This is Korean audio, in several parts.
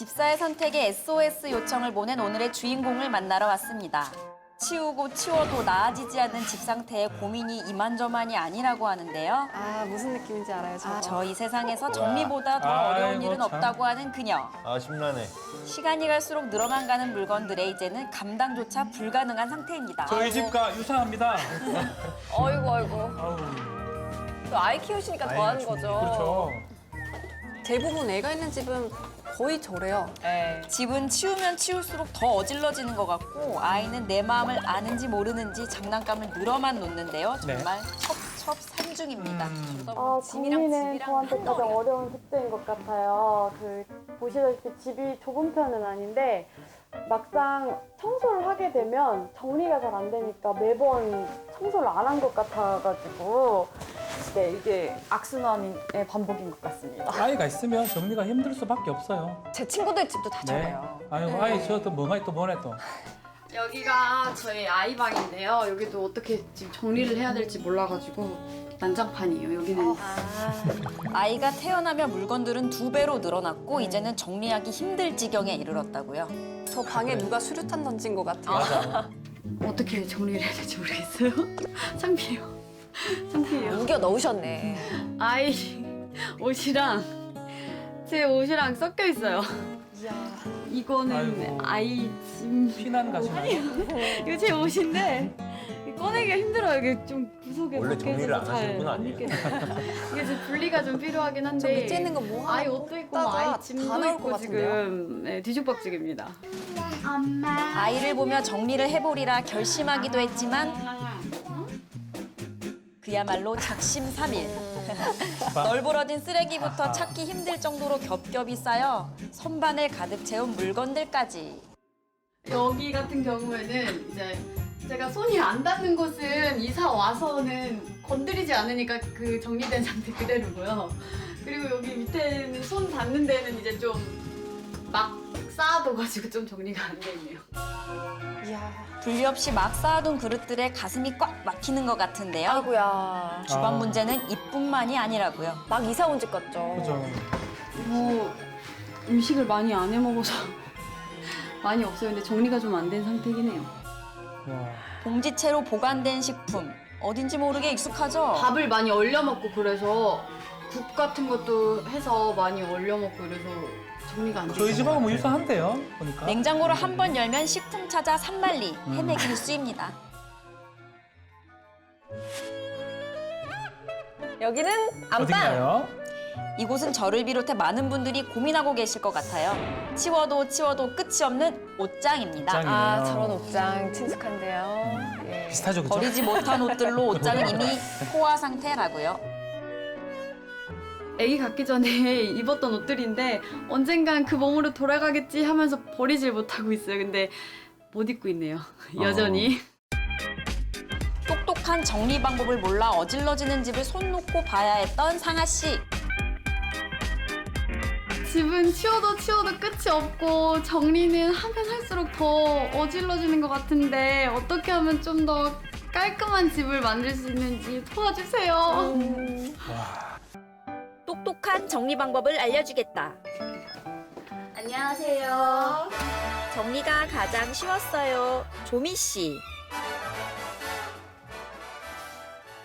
집사의 선택에 SOS 요청을 보낸 오늘의 주인공을 만나러 왔습니다. 치우고 치워도 나아지지 않는 집 상태에 고민이 이만저만이 아니라고 하는데요. 아, 무슨 느낌인지 알아요, 저. 저 이 세상에서 정리보다 더 어려운 아이고, 일은 참. 없다고 하는 그녀. 아, 심란해. 시간이 갈수록 늘어만 가는 물건들에 이제는 감당조차 불가능한 상태입니다. 저희 집과 유사합니다. 어이구, 어이구. 아우, 또 아이 키우시니까 더 하는 거죠. 그렇죠. 대부분 애가 있는 집은 거의 저래요. 집은 치우면 치울수록 더 어질러지는 것 같고 아이는 내 마음을 아는지 모르는지 장난감을 늘어만 놓는데요. 정말 첩첩산중입니다. 아, 정리는 저한테 한 가장 덩이가. 어려운 숙제인 것 같아요. 보시다시피 집이 좁은 편은 아닌데 막상 청소를 하게 되면 정리가 잘 안 되니까 매번 청소를 안 한 것 같아가지고 네, 이게 악순환의 반복인 것 같습니다. 아이가 있으면 정리가 힘들 수밖에 없어요. 제 친구들 집도 다 네. 저래요. 아이고, 아이 저또 뭐가 또 뭐네 또. 여기가 저희 아이 방인데요. 여기도 어떻게 지금 정리를 해야 될지 몰라가지고 난장판이에요. 여기는 아이가 태어나며 물건들은 2배로 늘어났고 이제는 정리하기 힘들 지경에 이르렀다고요. 저 방에 누가 수류탄 던진 것 같아요. 맞아. 어떻게 정리를 해야 될지 모르겠어요. 창피해요. 창피해요. 우겨 넣으셨네. 아이 옷이랑 제 옷이랑 섞여 있어요. 이거는 아이고. 아이 짐. 피난 가시나요? 이거 제 옷인데 꺼내기가 힘들어요. 이게 좀 구석에 원래 박혀 정리를 안 있어서 하시는 잘 분 안 아니에요? 입겠어요. 이게 좀 분리가 좀 필요하긴 저 한데 밑에 있는 거 뭐 하나 아이 옷도 있고 뭐 뜯다가 아이 짐도 다 나올 것 있고 같은데요? 지금 네, 뒤죽박죽입니다. 아이를 보며 정리를 해보리라 결심하기도 했지만 그야말로 작심삼일. 널브러진 쓰레기부터 찾기 힘들 정도로 겹겹이 쌓여 선반을 가득 채운 물건들까지. 여기 같은 경우에는 이제 제가 손이 안 닿는 곳은 이사 와서는 건드리지 않으니까 그 정리된 상태 그대로고요. 그리고 여기 밑에는 손 닿는 데는 이제 좀 막 쌓아둬가지고 좀 정리가 안 돼 있네요. 이야. 분리 없이 막 쌓아둔 그릇들에 가슴이 꽉 막히는 것 같은데요. 아이고야. 주방 아. 문제는 이뿐만이 아니라고요. 막 이사 온 집 같죠? 그죠. 뭐 음식을 많이 안 해 먹어서 많이 없어요. 근데 정리가 좀 안 된 상태긴 해요. 와. 봉지채로 보관된 식품. 어딘지 모르게 익숙하죠? 밥을 많이 얼려 먹고 그래서 국 같은 것도 해서 많이 얼려 먹고 이래서 정리가 안 돼요. 저희 집하고 뭐 유사한데요? 보니까. 냉장고를 한 번 열면 식품 찾아 산만리. 헤매기 일쑤입니다. 여기는 안방. 어딘가요? 이곳은 저를 비롯해 많은 분들이 고민하고 계실 것 같아요. 치워도 치워도 끝이 없는 옷장입니다. 옷장이네요. 아, 저런 옷장 친숙한데요. 예. 비슷하죠, 그죠? 버리지 못한 옷들로 옷장은 이미 포화 상태라고요. 아기 갖기 전에 입었던 옷들인데 언젠간 그 몸으로 돌아가겠지 하면서 버리질 못하고 있어요. 근데 못 입고 있네요. 여전히. 똑똑한 정리 방법을 몰라 어질러지는 집을 손 놓고 봐야 했던 상아 씨. 집은 치워도 치워도 끝이 없고 정리는 하면 할수록 더 어질러지는 것 같은데 어떻게 하면 좀 더 깔끔한 집을 만들 수 있는지 도와주세요. 똑똑한 정리 방법을 알려주겠다. 안녕하세요. 정리가 가장 쉬웠어요. 조미 씨.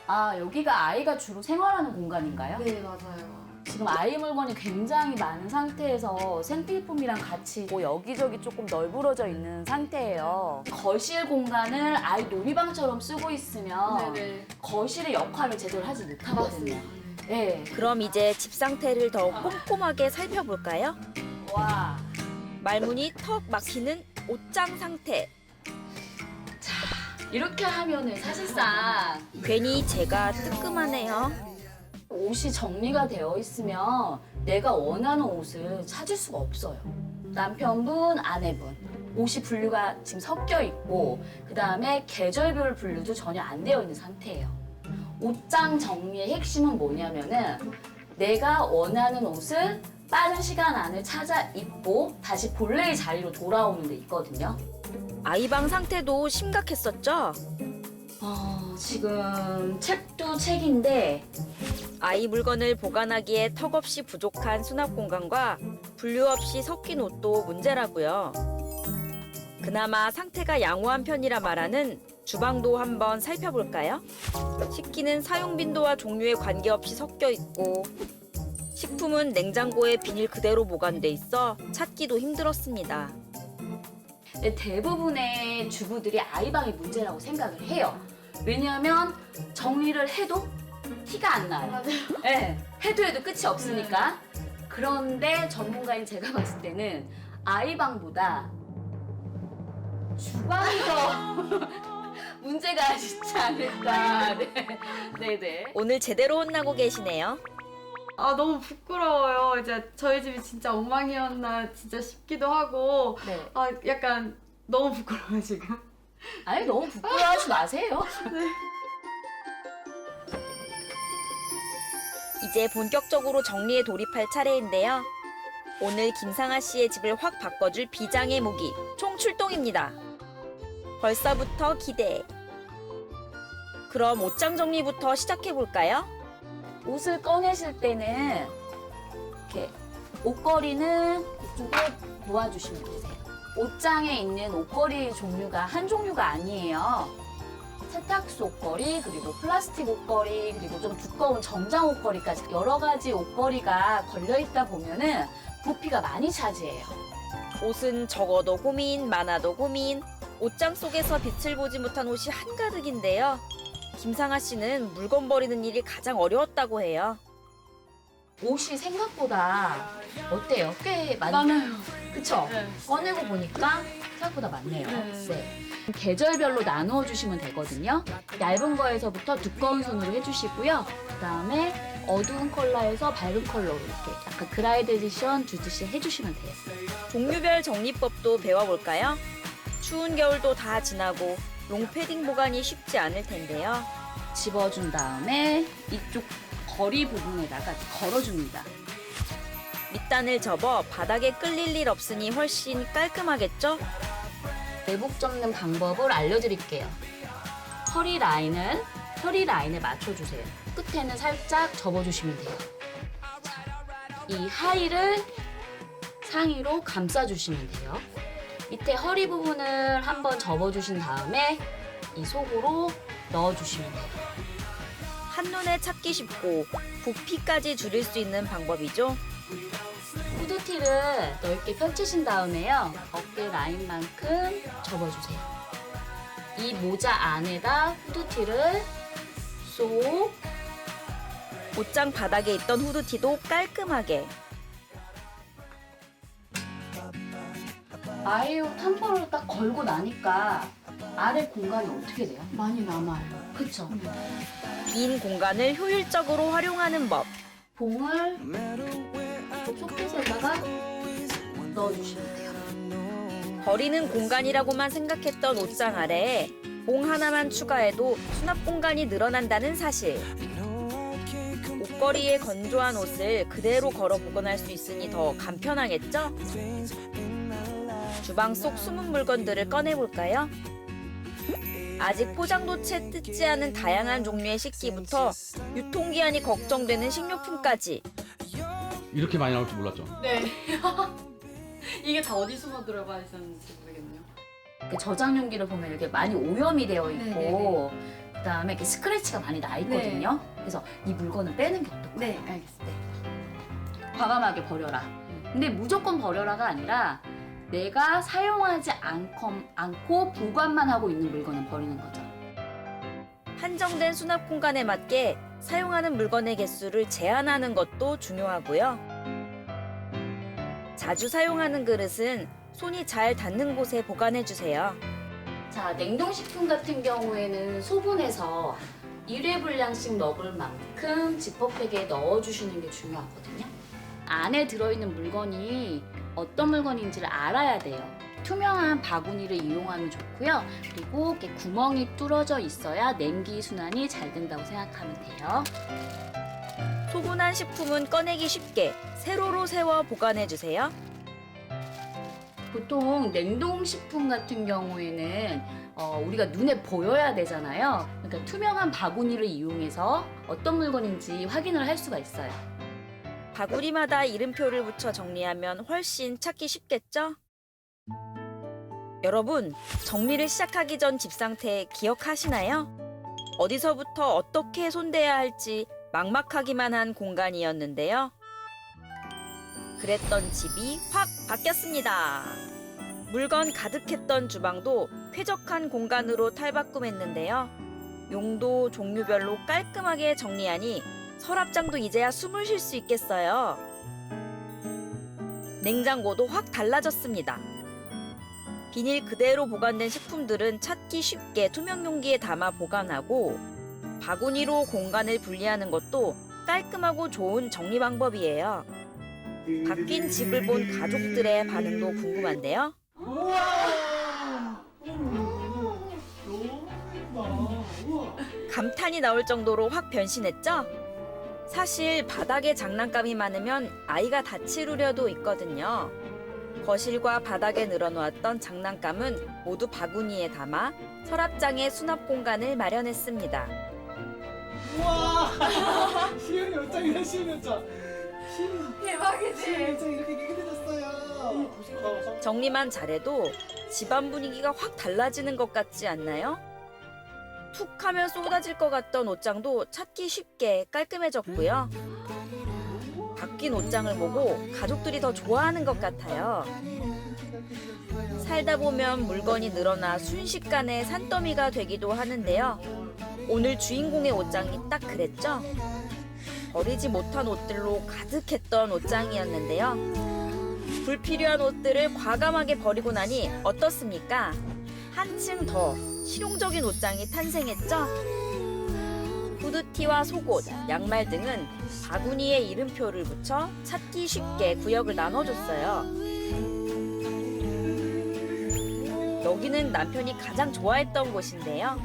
아, 여기가 아이가 주로 생활하는 공간인가요? 네, 맞아요. 지금 아이 물건이 굉장히 많은 상태에서 생필품이랑 같이 뭐 여기저기 조금 널브러져 있는 상태예요. 거실 공간을 아이 놀이방처럼 쓰고 있으면 네네. 거실의 역할을 제대로 하지 못하거든요. 네. 그럼 이제 집 상태를 더 꼼꼼하게 살펴볼까요? 와. 말문이 턱 막히는 옷장 상태. 이렇게 하면은 사실상 괜히 제가 뜨끔하네요. 옷이 정리가 되어 있으면 내가 원하는 옷을 찾을 수가 없어요. 남편분, 아내분. 옷이 분류가 지금 섞여 있고 그다음에 계절별 분류도 전혀 안 되어 있는 상태예요. 옷장 정리의 핵심은 뭐냐면은 내가 원하는 옷을 빠른 시간 안에 찾아 입고 다시 본래의 자리로 돌아오는 데 있거든요. 아이방 상태도 심각했었죠? 지금 책도 책인데 아이 물건을 보관하기에 턱없이 부족한 수납 공간과 분류 없이 섞인 옷도 문제라고요. 그나마 상태가 양호한 편이라 말하는 주방도 한번 살펴볼까요? 식기는 사용 빈도와 종류에 관계없이 섞여 있고 식품은 냉장고에 비닐 그대로 보관돼 있어 찾기도 힘들었습니다. 근데 대부분의 주부들이 아이방이 문제라고 생각을 해요. 왜냐하면 정리를 해도 티가 안 나요. 맞아요. 네, 해도 끝이 없으니까. 그런데 전문가인 제가 봤을 때는 아이방보다 주방이 더 문제가 있지 않을까. 네. 오늘 제대로 혼나고 계시네요. 아 너무 부끄러워요. 이제 저희 집이 진짜 엉망이었나 진짜 싶기도 하고 네. 아 약간 너무 부끄러워요 지금. 아니 너무 부끄러워하지 마세요. 이제 본격적으로 정리에 돌입할 차례인데요. 오늘 김상아 씨의 집을 확 바꿔줄 비장의 무기 총 출동입니다. 벌써부터 기대. 그럼 옷장 정리부터 시작해볼까요? 옷을 꺼내실 때는 이렇게 옷걸이는 그쪽에 놓아주시면 되세요. 옷장에 있는 옷걸이 종류가 한 종류가 아니에요. 세탁소 옷걸이, 그리고 플라스틱 옷걸이, 그리고 좀 두꺼운 정장 옷걸이까지 여러 가지 옷걸이가 걸려있다 보면은 부피가 많이 차지해요. 옷은 적어도 고민, 많아도 고민. 옷장 속에서 빛을 보지 못한 옷이 한가득인데요. 김상아 씨는 물건 버리는 일이 가장 어려웠다고 해요. 옷이 생각보다 어때요? 꽤 많아요. 그쵸? 네. 꺼내고 보니까 생각보다 많네요. 네. 계절별로 나누어 주시면 되거든요. 얇은 거에서부터 두꺼운 손으로 해주시고요. 그다음에 어두운 컬러에서 밝은 컬러로 이렇게 약간 그라데이션 주듯이 해주시면 돼요. 종류별 정리법도 배워볼까요? 추운 겨울도 다 지나고 롱패딩 보관이 쉽지 않을 텐데요. 집어준 다음에 이쪽 거리 부분에다가 걸어줍니다. 밑단을 접어 바닥에 끌릴 일 없으니 훨씬 깔끔하겠죠? 내복 접는 방법을 알려드릴게요. 허리 라인에 맞춰주세요. 끝에는 살짝 접어주시면 돼요. 자, 이 하의를 상의로 감싸주시면 돼요. 밑에 허리 부분을 한번 접어주신 다음에 이 속으로 넣어주시면 돼요. 한눈에 찾기 쉽고 부피까지 줄일 수 있는 방법이죠. 후드티를 넓게 펼치신 다음에요. 어깨 라인만큼 접어주세요. 이 모자 안에다 후드티를 쏙. 옷장 바닥에 있던 후드티도 깔끔하게. 아이 옷 한 벌을 딱 걸고 나니까 아래 공간이 어떻게 돼요? 많이 남아요. 그쵸? 빈 공간을 효율적으로 활용하는 법. 봉을 소켓에다가 넣어주시면 돼요. 버리는 공간이라고만 생각했던 옷장 아래에 봉 하나만 추가해도 수납 공간이 늘어난다는 사실. 옷걸이에 건조한 옷을 그대로 걸어 보관할 수 있으니 더 간편하겠죠? 주방 속 숨은 물건들을 꺼내볼까요? 아직 포장도 채 뜯지 않은 다양한 종류의 식기부터 유통기한이 걱정되는 식료품까지. 이렇게 많이 나올 줄 몰랐죠. 네. 이게 다 어디 숨어 들어가 있었는지 모르겠네요. 이렇게 저장 용기를 보면 이렇게 많이 오염이 되어 있고 네네네. 그다음에 이렇게 스크래치가 많이 나 있거든요. 그래서 이 물건을 빼는 게 어떨까요? 네, 알겠습니다. 과감하게 버려라. 근데 무조건 버려라가 아니라 내가 사용하지 않고 보관만 하고 있는 물건은 버리는 거죠. 한정된 수납 공간에 맞게 사용하는 물건의 개수를 제한하는 것도 중요하고요. 자주 사용하는 그릇은 손이 잘 닿는 곳에 보관해주세요. 자, 냉동식품 같은 경우에는 소분해서 1회 분량씩 넣을 만큼 지퍼백에 넣어주시는 게 중요하거든요. 안에 들어있는 물건이 어떤 물건인지를 알아야 돼요. 투명한 바구니를 이용하면 좋고요. 그리고 이렇게 구멍이 뚫어져 있어야 냉기 순환이 잘 된다고 생각하면 돼요. 소분한 식품은 꺼내기 쉽게 세로로 세워 보관해주세요. 보통 냉동식품 같은 경우에는 우리가 눈에 보여야 되잖아요. 그러니까 투명한 바구니를 이용해서 어떤 물건인지 확인을 할 수가 있어요. 바구니마다 이름표를 붙여 정리하면 훨씬 찾기 쉽겠죠? 여러분, 정리를 시작하기 전 집 상태 기억하시나요? 어디서부터 어떻게 손대야 할지 막막하기만 한 공간이었는데요. 그랬던 집이 확 바뀌었습니다. 물건 가득했던 주방도 쾌적한 공간으로 탈바꿈했는데요. 용도 종류별로 깔끔하게 정리하니 서랍장도 이제야 숨을 쉴 수 있겠어요. 냉장고도 확 달라졌습니다. 비닐 그대로 보관된 식품들은 찾기 쉽게 투명 용기에 담아 보관하고 바구니로 공간을 분리하는 것도 깔끔하고 좋은 정리 방법이에요. 바뀐 집을 본 가족들의 반응도 궁금한데요. 감탄이 나올 정도로 확 변신했죠? 사실 바닥에 장난감이 많으면 아이가 다칠 우려도 있거든요. 거실과 바닥에 늘어놓았던 장난감은 모두 바구니에 담아 서랍장에 수납 공간을 마련했습니다. 우와! 시연이 옷장이다, 시연이 옷장. 대박이지. 시연이 옷장 이렇게 깨끗해졌어요. 정리만 잘해도 집안 분위기가 확 달라지는 것 같지 않나요? 툭 하면 쏟아질 것 같던 옷장도 찾기 쉽게 깔끔해졌고요. 바뀐 옷장을 보고 가족들이 더 좋아하는 것 같아요. 살다 보면 물건이 늘어나 순식간에 산더미가 되기도 하는데요. 오늘 주인공의 옷장이 딱 그랬죠? 버리지 못한 옷들로 가득했던 옷장이었는데요. 불필요한 옷들을 과감하게 버리고 나니 어떻습니까? 한층 더 실용적인 옷장이 탄생했죠? 후드티와 속옷, 양말 등은 바구니에 이름표를 붙여 찾기 쉽게 구역을 나눠줬어요. 여기는 남편이 가장 좋아했던 곳인데요.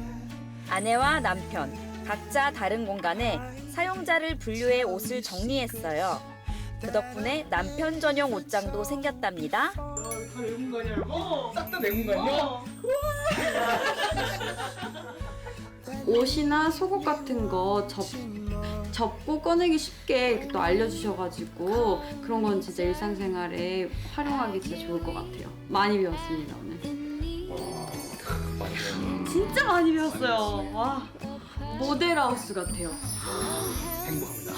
아내와 남편, 각자 다른 공간에 사용자를 분류해 옷을 정리했어요. 그 덕분에 남편 전용 옷장도 생겼답니다. 다내 공간이야, 이거? 싹 다 내 공간이야? 옷이나 속옷 같은 거 접고 꺼내기 쉽게 또 알려주셔가지고 그런 건 진짜 일상생활에 활용하기 진짜 좋을 것 같아요. 많이 배웠습니다, 오늘. 진짜 많이 배웠어요. 와, 모델하우스 같아요. 행복합니다.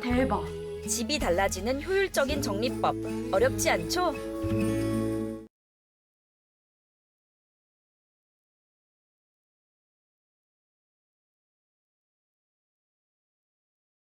대박. 집이 달라지는 효율적인 정리법. 어렵지 않죠?